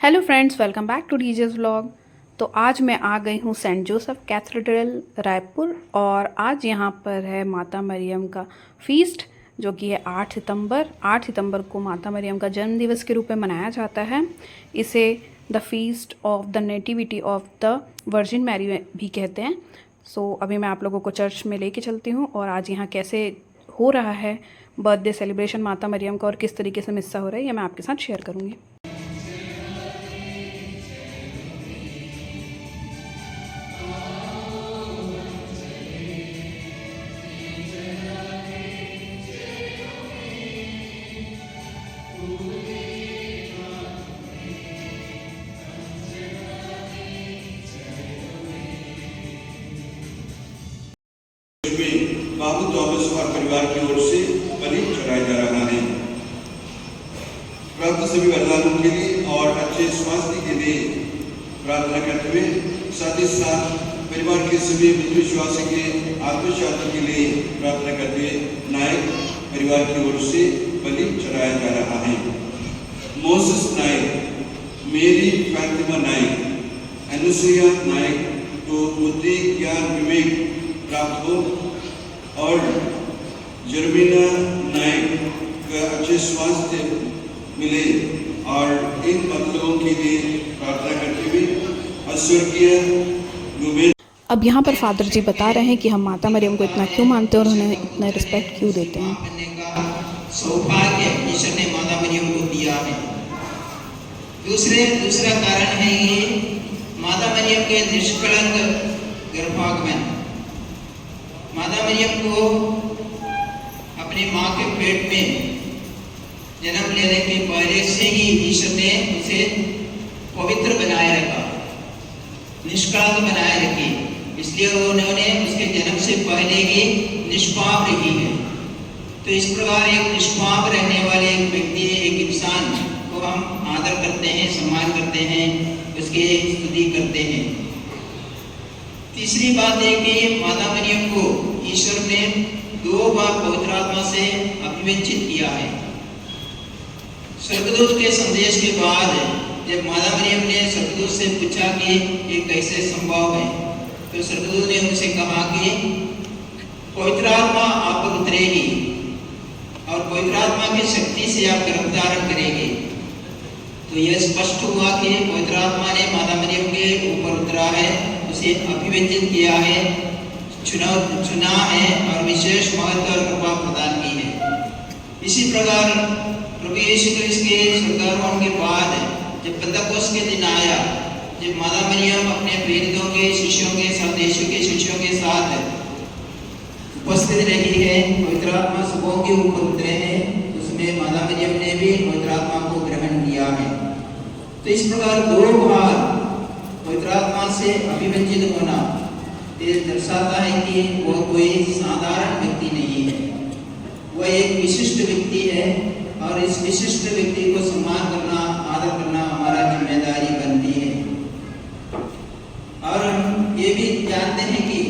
Hello friends, welcome back to DJ's vlog. तो आज मैं आ गई हूँ सेंट जोसेफ कैथेड्रल रायपुर और आज यहाँ पर है माता मरियम का फीस्ट जो कि है 8 सितंबर को माता मरियम का जन्म दिवस के रूप में मनाया जाता है। इसे the feast of the nativity of the virgin Mary भी कहते हैं। सो अभी मैं आप लोगों को चर्च में लेके चलती हूँ और आज यहाँ कैसे हो रहा है बर्थडे सेलिब्रेशन माता मरियम का और किस तरीके से मिस्सा हो रहा है, ये मैं आपके साथ शेयर करूँगी। बाबू थॉमस और परिवार की ओर से बलि चढ़ाया जा रहा है। प्राप्त सभी वरदानों के लिए और अच्छे स्वास्थ्य के लिए प्रार्थना करते हुए साथ ही साथ परिवार के सभी विश्वासी के आत्मशांति के लिए प्रार्थना करते हुए नायक परिवार की ओर से बलि चढ़ाया जा रहा है। मोसेस नायक, मेरी फातिमा नायक, अनुसुईया नायक को बुद्धि ज्ञान विवेक प्राप्त हो और जर्मीना नायक का अच्छे स्वास्थ्य मिले और इन मतलबों के लिए प्रार्थना करते हुए स्वर्गीय। अब यहाँ पर फादर जी बता रहे हैं कि हम माता मरियम को इतना क्यों मानते हैं और उन्हें इतना रिस्पेक्ट क्यों देते हैं। सौभाग्य ईश्वर ने माता मरियम को दिया है। दूसरा कारण है ये माता मरियम के निष्कलंक गर्भागमन। माता मरियम को अपनी माँ के पेट में जन्म लेने के पहले से ही ईश्वर ने उसे पवित्र बनाए रखा, निष्कलंक बनाए रखी, इसलिए उन्होंने उसके जन्म से पहले ही निष्पाप रखी है। तो इस प्रकार एक निष्पाप रहने वाले एक व्यक्ति, एक इंसान को हम आदर करते हैं, सम्मान करते हैं, उसकी स्तुति करते हैं। तीसरी बात है कि माता मरियम को ईश्वर ने 2 बार पवित्र आत्मा से अभिव्यंजित किया है। स्वर्गदूत के संदेश के बाद जब माता मरियम ने स्वर्गदूत से पूछा कि ये कैसे संभव है, तो स्वर्गदूत ने उनसे कहा कि पवित्र आत्मा आप पर उतरेगी और पवित्र आत्मा की शक्ति से आप गर्भ धारण करेंगे। तो यह स्पष्ट हुआ कि पवित्र आत्मा ने माता मरियम के ऊपर उतरा है, उसे अभिव्यंजित किया है, चुना है और विशेष महत्व और कृपा प्रदान की है। इसी प्रकार प्रभु यीशु क्रिस्त के स्वर्गारोहण के बाद जब पेंतकोस्त के दिन आया, जब माता मरियम अपने प्रेरितों के शिष्यों के साथ, यीशु के शिष्यों के साथ उपस्थित रही है, पवित्र आत्मा सबों के ऊपर उतरे हैं, उसमें माता मरियम ने भी पवित्र आत्मा को ग्रहण किया है। तो इस प्रकार 2 बार पवित्र आत्मा से अभिव्यंजित होना ये दर्शाता है कि वह कोई साधारण व्यक्ति नहीं है, वह एक विशिष्ट व्यक्ति है और इस विशिष्ट व्यक्ति को सम्मान करना, आदर करना हमारा जिम्मेदारी बनती है। और हम ये भी जानते हैं कि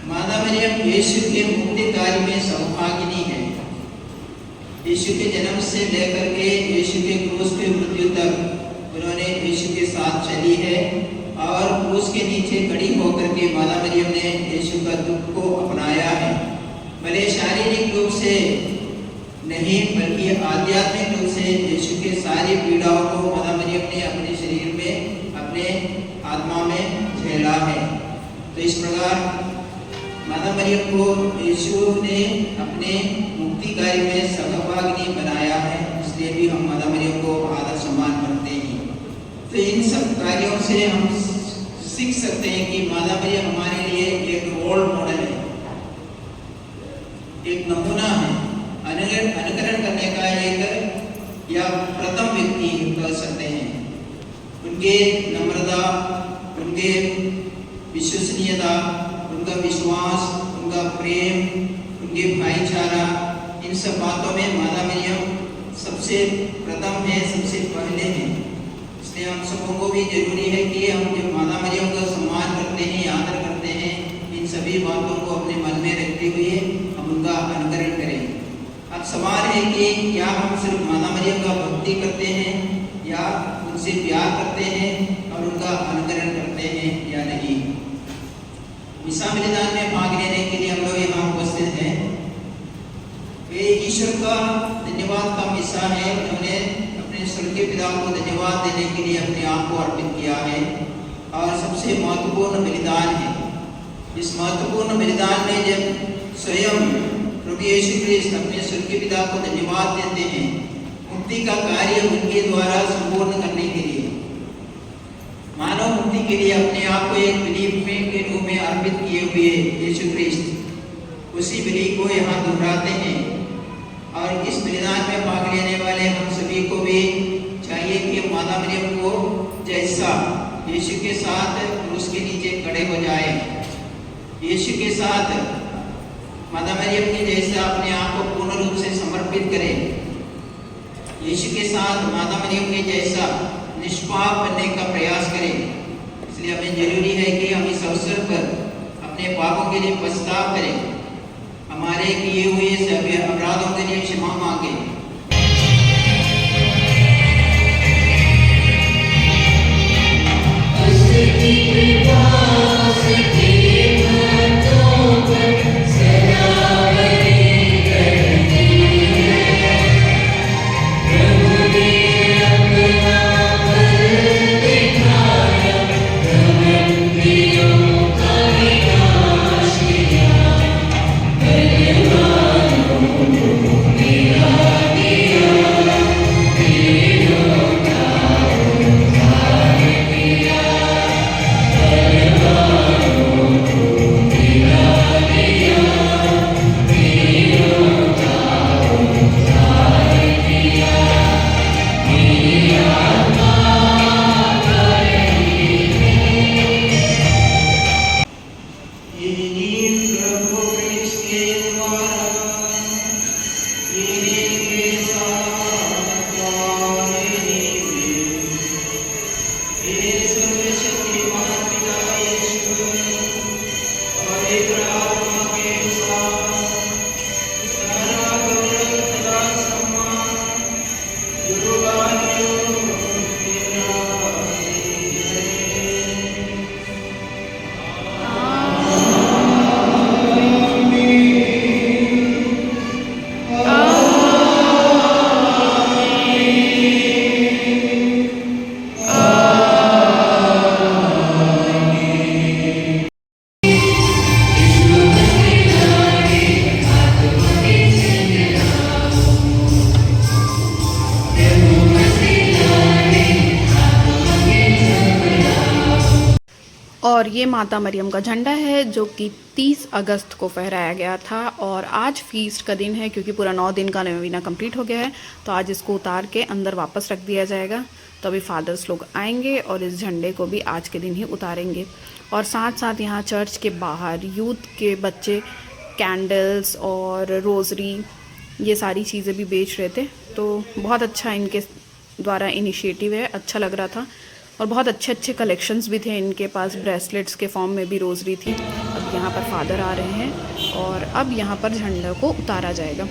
माता मरियम यीशु के मुक्ति कार्य में सौभागिनी है। यीशु के जन्म से लेकर के यीशु के क्रूस के मृत्यु तक उन्होंने यीशु के साथ चली है और क्रूस के नीचे खड़ी होकर के माता मरियम ने यीशु का दुख को अपनाया है। भले शारीरिक रूप से नहीं बल्कि आध्यात्मिक रूप से यीशु के सारी पीड़ाओं को माता मरियम ने अपने शरीर में, अपने आत्मा में झेला है। तो इस प्रकार माता मरियम को यीशु ने अपने मुक्ति कार्य में सहभागिनी बनाया है, इसलिए भी हम माता मरियम को आदर सम्मान करते हैं। तो इन सब कार्यों से हम सीख सकते हैं कि माता मरियम हमारे लिए एक रोल मॉडल है, एक नमूना है, अनुकरण करने का एक या प्रथम व्यक्ति कह सकते हैं। उनके नम्रता, उनके विश्वसनीयता, उनका विश्वास, उनका प्रेम, उनके भाईचारा, इन सब बातों में माता मरियम सबसे प्रथम है, सबसे पहले है। इसलिए हम सबों को भी जरूरी है कि हम जब माता मरियम का सम्मान करते हैं, आदर करते हैं, इन सभी बातों को अपने मन में रखते हुए हम उनका अनुकरण करें। अब सवाल है कि क्या हम सिर्फ माता मरियम का भक्ति करते हैं या उन उनसे प्यार करते हैं और उनका अनुकरण करते हैं या नहीं। मिसा बलिदान में भाग लेने के लिए हम लोग यहाँ उपस्थित हैं। ये ईश्वर का धन्यवाद का मिसा है। उन्होंने अपने स्वर्गीय पिता को धन्यवाद देने के लिए अपने आप को अर्पित किया है और सबसे महत्वपूर्ण बलिदान है। इस महत्वपूर्ण बलिदान में जब स्वयं प्रभु यीशु क्रिस्त अपने स्वर्गीय पिता को धन्यवाद देते हैं मुक्ति का कार्य उनके द्वारा संपूर्ण करने के लिए, मानव मुक्ति के लिए अपने आप को एक बलि के रूप में अर्पित किए हुए यीशु क्रिस्त उसी बलि को यहाँ दोहराते हैं। और इस बलिदान में भाग लेने वाले हम सभी को भी चाहिए कि माता मरियम को जैसा यीशु के साथ क्रूस के नीचे खड़े हो जाए, यीशु के साथ माता मरियम के जैसा अपने आप को पूर्ण रूप से समर्पित करें, यीशु के साथ माता मरियम के जैसा निष्पाप बनने का प्रयास करें। इसलिए हमें जरूरी है कि हम इस अवसर पर अपने पापों के लिए पछतावा करें, हमारे किए हुए सभी अपराधों के लिए क्षमा मांगें। और ये माता मरियम का झंडा है जो कि 30 अगस्त को फहराया गया था और आज फीस्ट का दिन है क्योंकि पूरा 9 दिन का नवीना कंप्लीट हो गया है। तो आज इसको उतार के अंदर वापस रख दिया जाएगा। तो अभी फादर्स लोग आएंगे और इस झंडे को भी आज के दिन ही उतारेंगे। और साथ साथ यहाँ चर्च के बाहर यूथ के बच्चे कैंडल्स और रोज़री ये सारी चीज़ें भी बेच रहे थे। तो बहुत अच्छा इनके द्वारा इनिशिएटिव है, अच्छा लग रहा था। और बहुत अच्छे अच्छे कलेक्शंस भी थे इनके पास, ब्रेसलेट्स के फॉर्म में भी रोज़री थी। अब यहाँ पर फादर आ रहे हैं और अब यहाँ पर झंडा को उतारा जाएगा।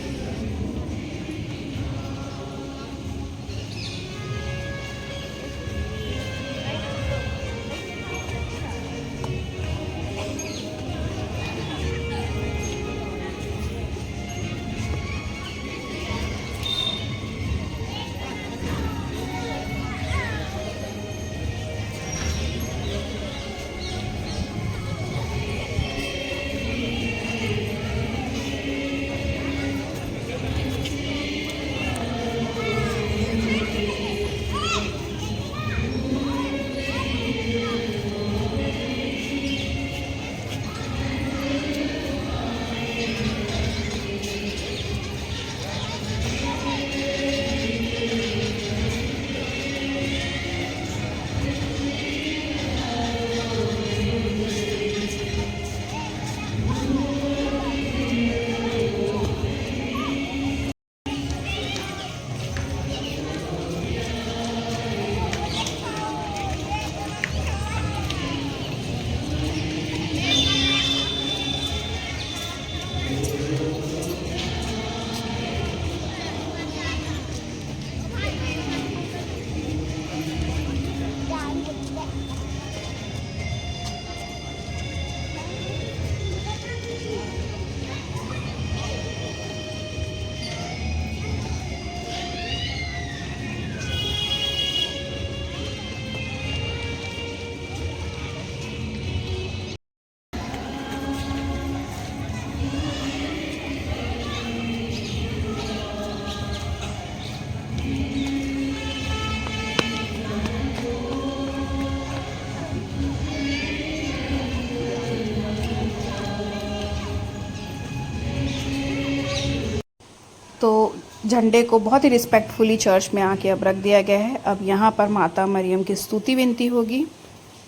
तो झंडे को बहुत ही रिस्पेक्टफुली चर्च में आके अब रख दिया गया है। अब यहाँ पर माता मरियम की स्तुति विनती होगी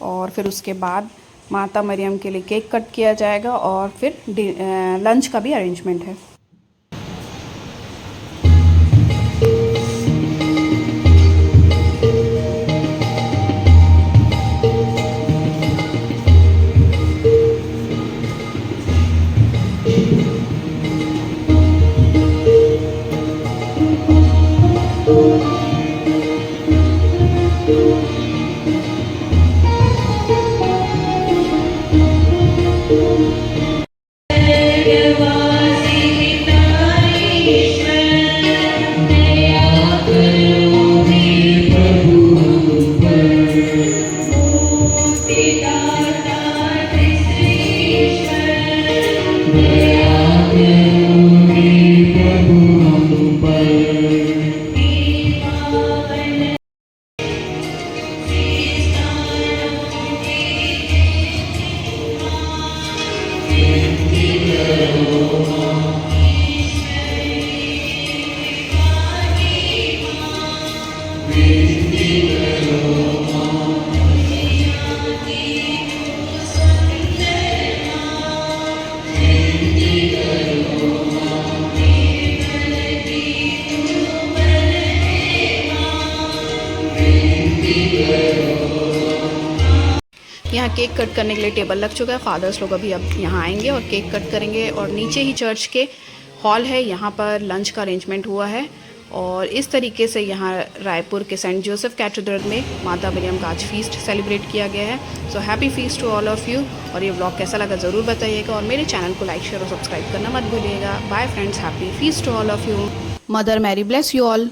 और फिर उसके बाद माता मरियम के लिए केक कट किया जाएगा और फिर लंच का भी अरेंजमेंट है। यहाँ केक कट करने के लिए टेबल लग चुका है। फादर्स लोग अभी अब यहाँ आएंगे और केक कट करेंगे और नीचे ही चर्च के हॉल है, यहाँ पर लंच का अरेंजमेंट हुआ है। और इस तरीके से यहाँ रायपुर के सेंट जोसेफ कैथेड्रल में माता मरियम का आज फीस्ट सेलिब्रेट किया गया है। So happy feast to all of you. और ये व्लॉग कैसा लगा ज़रूर बताइएगा और मेरे चैनल को लाइक शेयर और सब्सक्राइब करना मत भूलिएगा। Bye friends, happy feast to all of you. Mother Mary bless you all.